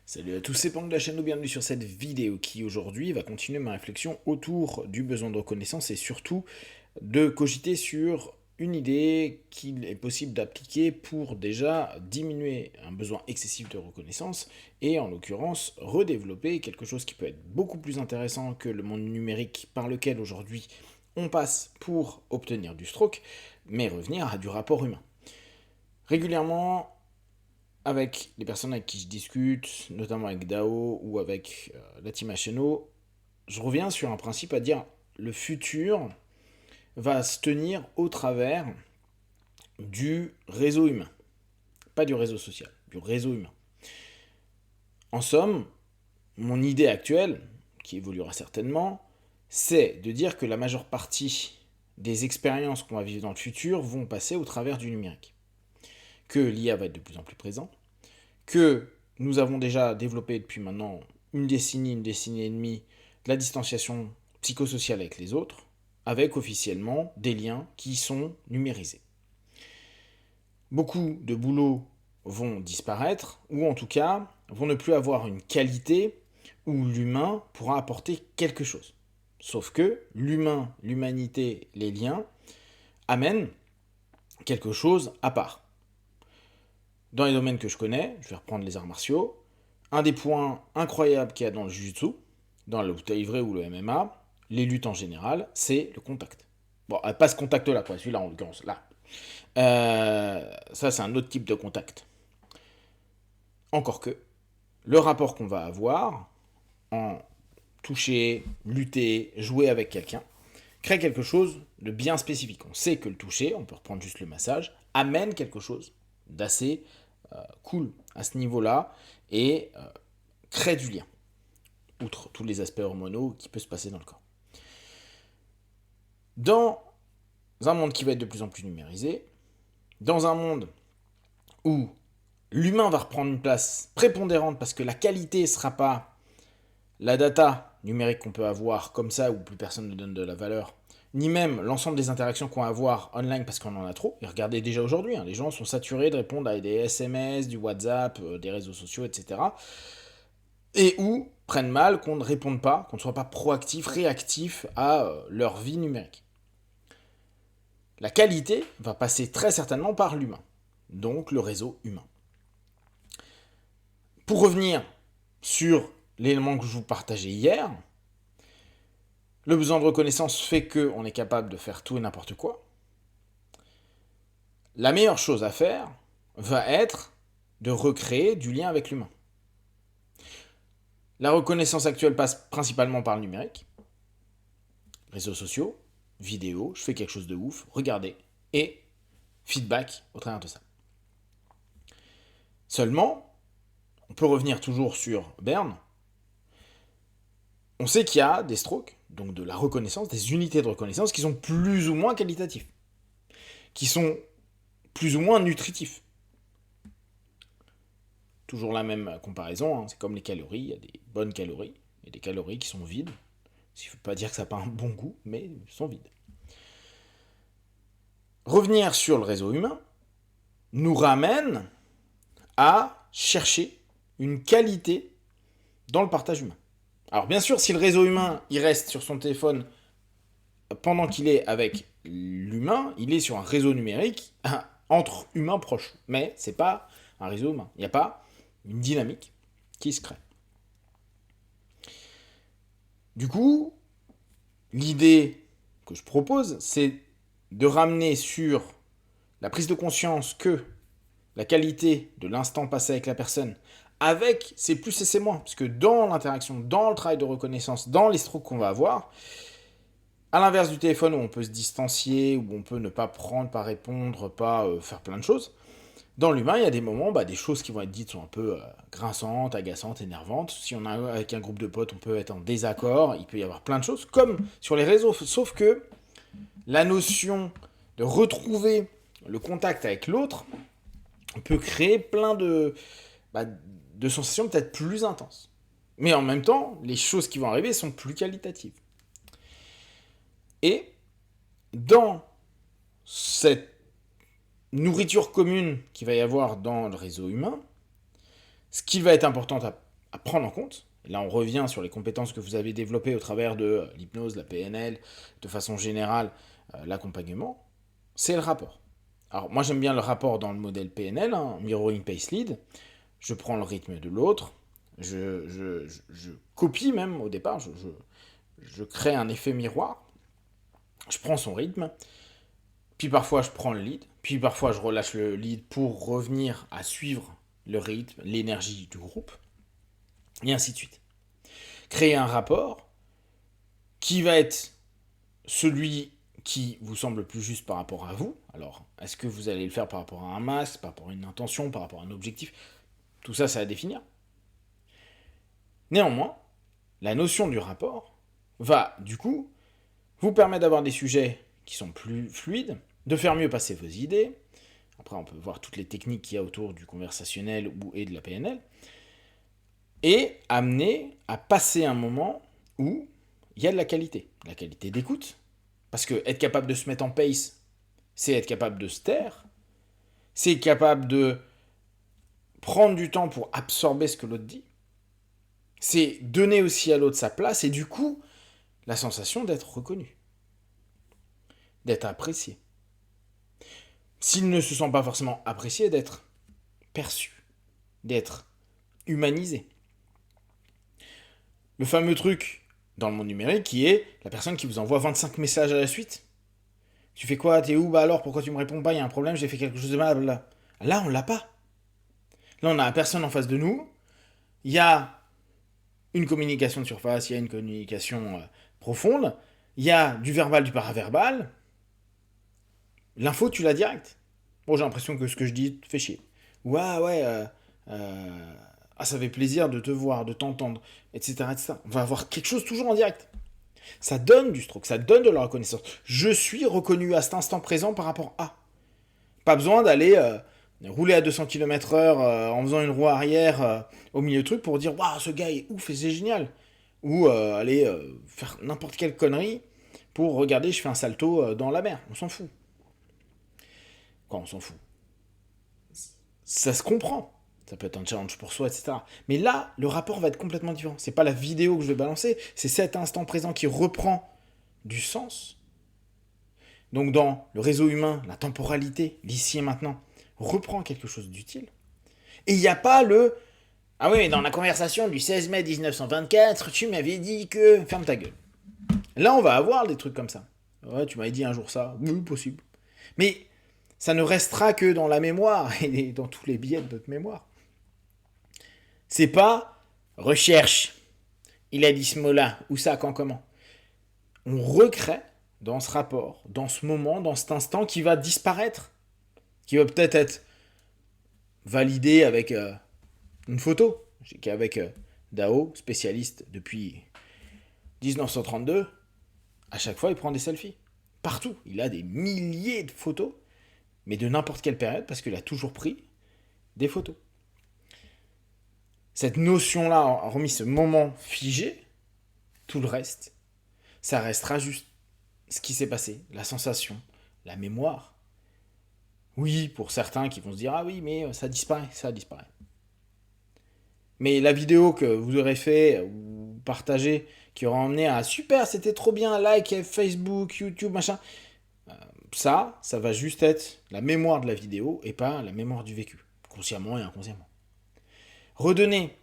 Salut à tous, c'est Pang de la chaîne, bienvenue sur cette vidéo qui aujourd'hui va continuer ma réflexion autour du besoin de reconnaissance et surtout de cogiter sur une idée qu'il est possible d'appliquer pour déjà diminuer un besoin excessif de reconnaissance et en l'occurrence redévelopper quelque chose qui peut être beaucoup plus intéressant que le monde numérique par lequel aujourd'hui on passe pour obtenir du stroke, mais revenir à du rapport humain. Régulièrement, avec les personnes avec qui je discute, notamment avec Dao ou avec la team HNO, je reviens sur un principe à dire le futur va se tenir au travers du réseau humain. Pas du réseau social, du réseau humain. En somme, mon idée actuelle, qui évoluera certainement, c'est de dire que la majeure partie des expériences qu'on va vivre dans le futur vont passer au travers du numérique. Que l'IA va être de plus en plus présent, que nous avons déjà développé depuis maintenant une décennie et demie, la distanciation psychosociale avec les autres, avec officiellement des liens qui sont numérisés. Beaucoup de boulots vont disparaître, ou en tout cas vont ne plus avoir une qualité où l'humain pourra apporter quelque chose. Sauf que l'humain, l'humanité, les liens amènent quelque chose à part. Dans les domaines que je connais, je vais reprendre les arts martiaux, un des points incroyables qu'il y a dans le Jiu-Jitsu, dans la lutte livrée ou le MMA, les luttes en général, c'est le contact. Bon, pas ce contact-là, quoi, celui-là en l'occurrence, là. Ça, c'est un autre type de contact. Encore que, le rapport qu'on va avoir en toucher, lutter, jouer avec quelqu'un, crée quelque chose de bien spécifique. On sait que le toucher, on peut reprendre juste le massage, amène quelque chose d'assez cool à ce niveau-là et crée du lien, outre tous les aspects hormonaux qui peuvent se passer dans le corps. Dans un monde qui va être de plus en plus numérisé, dans un monde où l'humain va reprendre une place prépondérante parce que la qualité ne sera pas la data numérique qu'on peut avoir comme ça où plus personne ne donne de la valeur, ni même l'ensemble des interactions qu'on va avoir online parce qu'on en a trop. Et regardez déjà aujourd'hui, les gens sont saturés de répondre à des SMS, du WhatsApp, des réseaux sociaux, etc. Et où prennent mal qu'on ne réponde pas, qu'on ne soit pas proactif, réactif à leur vie numérique. La qualité va passer très certainement par l'humain, donc le réseau humain. Pour revenir sur l'élément que je vous partageais hier, le besoin de reconnaissance fait qu'on est capable de faire tout et n'importe quoi. La meilleure chose à faire va être de recréer du lien avec l'humain. La reconnaissance actuelle passe principalement par le numérique, réseaux sociaux, vidéos, je fais quelque chose de ouf, regardez, et feedback au travers de ça. Seulement, on peut revenir toujours sur Berne, on sait qu'il y a des strokes, donc de la reconnaissance, des unités de reconnaissance qui sont plus ou moins qualitatifs, qui sont plus ou moins nutritifs. Toujours la même comparaison, c'est comme les calories, il y a des bonnes calories et des calories qui sont vides. Ce qui ne veut pas dire que ça n'a pas un bon goût, mais ils sont vides. Revenir sur le réseau humain nous ramène à chercher une qualité dans le partage humain. Alors bien sûr, si le réseau humain, il reste sur son téléphone pendant qu'il est avec l'humain, il est sur un réseau numérique entre humains proches. Mais c'est pas un réseau humain. Il n'y a pas une dynamique qui se crée. Du coup, l'idée que je propose, c'est de ramener sur la prise de conscience que la qualité de l'instant passé avec la personne, avec ses plus et ses moins, parce que dans l'interaction, dans le travail de reconnaissance, dans les strokes qu'on va avoir, à l'inverse du téléphone où on peut se distancier, où on peut ne pas prendre, pas répondre, pas faire plein de choses, dans l'humain, il y a des moments, des choses qui vont être dites sont un peu grinçantes, agaçantes, énervantes. Si on a avec un groupe de potes, on peut être en désaccord, il peut y avoir plein de choses, comme sur les réseaux, sauf que la notion de retrouver le contact avec l'autre peut créer plein de sensations peut-être plus intenses. Mais en même temps, les choses qui vont arriver sont plus qualitatives. Et dans cette nourriture commune qu'il va y avoir dans le réseau humain, ce qui va être important prendre en compte. Et là, on revient sur les compétences que vous avez développées au travers de l'hypnose, la PNL, de façon générale, l'accompagnement, c'est le rapport. Alors, moi, j'aime bien le rapport dans le modèle PNL, hein, Mirroring Pace Lead. Je prends le rythme de l'autre, je copie même au départ, je crée un effet miroir, je prends son rythme, puis parfois je prends le lead, puis parfois je relâche le lead pour revenir à suivre le rythme, l'énergie du groupe, et ainsi de suite. Créer un rapport qui va être celui qui vous semble le plus juste par rapport à vous. Alors, est-ce que vous allez le faire par rapport à un masque, par rapport à une intention, par rapport à un objectif? Tout ça, c'est à définir. Néanmoins, la notion du rapport va, du coup, vous permettre d'avoir des sujets qui sont plus fluides, de faire mieux passer vos idées. Après, on peut voir toutes les techniques qu'il y a autour du conversationnel et de la PNL. Et amener à passer un moment où il y a de la qualité d'écoute. Parce que être capable de se mettre en pace, c'est être capable de se taire, c'est être capable de prendre du temps pour absorber ce que l'autre dit, c'est donner aussi à l'autre sa place et du coup, la sensation d'être reconnu, d'être apprécié. S'il ne se sent pas forcément apprécié, d'être perçu, d'être humanisé. Le fameux truc dans le monde numérique qui est la personne qui vous envoie 25 messages à la suite. Tu fais quoi? T'es où? Bah alors, pourquoi tu me réponds pas? Il y a un problème, j'ai fait quelque chose de mal. Là, on l'a pas. Là, on a personne en face de nous. Il y a une communication de surface, il y a une communication profonde. Il y a du verbal, du paraverbal. L'info, tu l'as direct. Bon, j'ai l'impression que ce que je dis te fait chier. Ça fait plaisir de te voir, de t'entendre, etc., etc. On va avoir quelque chose toujours en direct. Ça donne du stroke, ça donne de la reconnaissance. Je suis reconnu à cet instant présent par rapport à. Pas besoin d'aller rouler à 200 km/h en faisant une roue arrière au milieu de truc pour dire waouh, ce gars est ouf et c'est génial. Ou aller faire n'importe quelle connerie pour regarder, je fais un salto dans la mer. On s'en fout. Quoi, on s'en fout? Ça se comprend. Ça peut être un challenge pour soi, etc. Mais là, le rapport va être complètement différent. C'est pas la vidéo que je vais balancer, c'est cet instant présent qui reprend du sens. Donc dans le réseau humain, la temporalité, l'ici et maintenant, reprend quelque chose d'utile. Et il n'y a pas le ah oui, mais dans la conversation du 16 mai 1924, tu m'avais dit que. Ferme ta gueule. Là, on va avoir des trucs comme ça. Ouais, tu m'avais dit un jour ça. Oui, possible. Mais ça ne restera que dans la mémoire et dans tous les billets de notre mémoire. C'est pas recherche. Il a dit ce mot-là. Où ça, quand, comment. On recrée dans ce rapport, dans ce moment, dans cet instant qui va disparaître. Qui va peut-être être validé avec une photo. Qu'avec Dao, spécialiste depuis 1932, à chaque fois il prend des selfies. Partout. Il a des milliers de photos, mais de n'importe quelle période, parce qu'il a toujours pris des photos. Cette notion-là, hormis ce moment figé, tout le reste, ça restera juste ce qui s'est passé, la sensation, la mémoire. Oui, pour certains qui vont se dire « Ah oui, mais ça disparaît, ça disparaît ». Mais la vidéo que vous aurez fait ou partagée, qui aura emmené à « Super, c'était trop bien, like, Facebook, YouTube, machin », ça va juste être la mémoire de la vidéo et pas la mémoire du vécu, consciemment et inconsciemment. Redonner,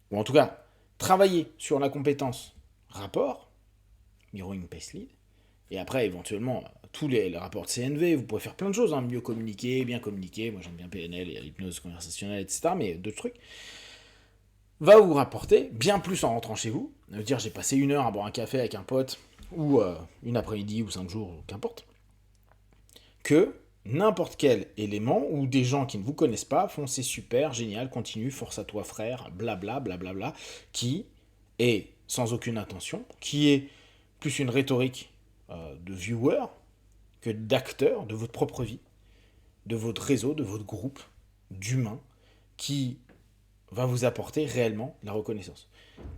ou en tout cas, travailler sur la compétence rapport, Mirroring Pace Lead, et après, éventuellement, tous les rapports de CNV, vous pouvez faire plein de choses, hein, mieux communiquer, bien communiquer, moi j'aime bien PNL et l'hypnose conversationnelle, etc., mais d'autres trucs, va vous rapporter bien plus en rentrant chez vous. Ça veut dire, j'ai passé 1 heure à boire un café avec un pote, ou une après-midi, ou 5 jours, qu'importe, que n'importe quel élément où des gens qui ne vous connaissent pas font c'est super, génial, continue, force à toi frère, blabla, blablabla, qui est sans aucune intention, qui est plus une rhétorique de viewer que d'acteur de votre propre vie, de votre réseau, de votre groupe, d'humains, qui va vous apporter réellement la reconnaissance.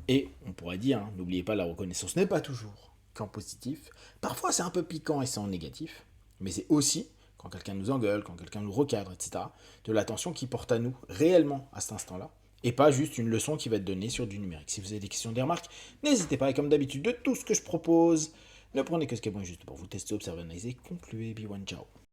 Et on pourrait dire, hein, n'oubliez pas, la reconnaissance n'est pas toujours qu'en positif. Parfois c'est un peu piquant et c'est en négatif, mais c'est aussi, quand quelqu'un nous engueule, quand quelqu'un nous recadre, etc., de l'attention qu'il porte à nous réellement à cet instant-là, et pas juste une leçon qui va être donnée sur du numérique. Si vous avez des questions, des remarques, n'hésitez pas, et comme d'habitude, de tout ce que je propose, ne prenez que ce qui est bon et juste pour vous tester, observer, analyser, concluez, be one, ciao.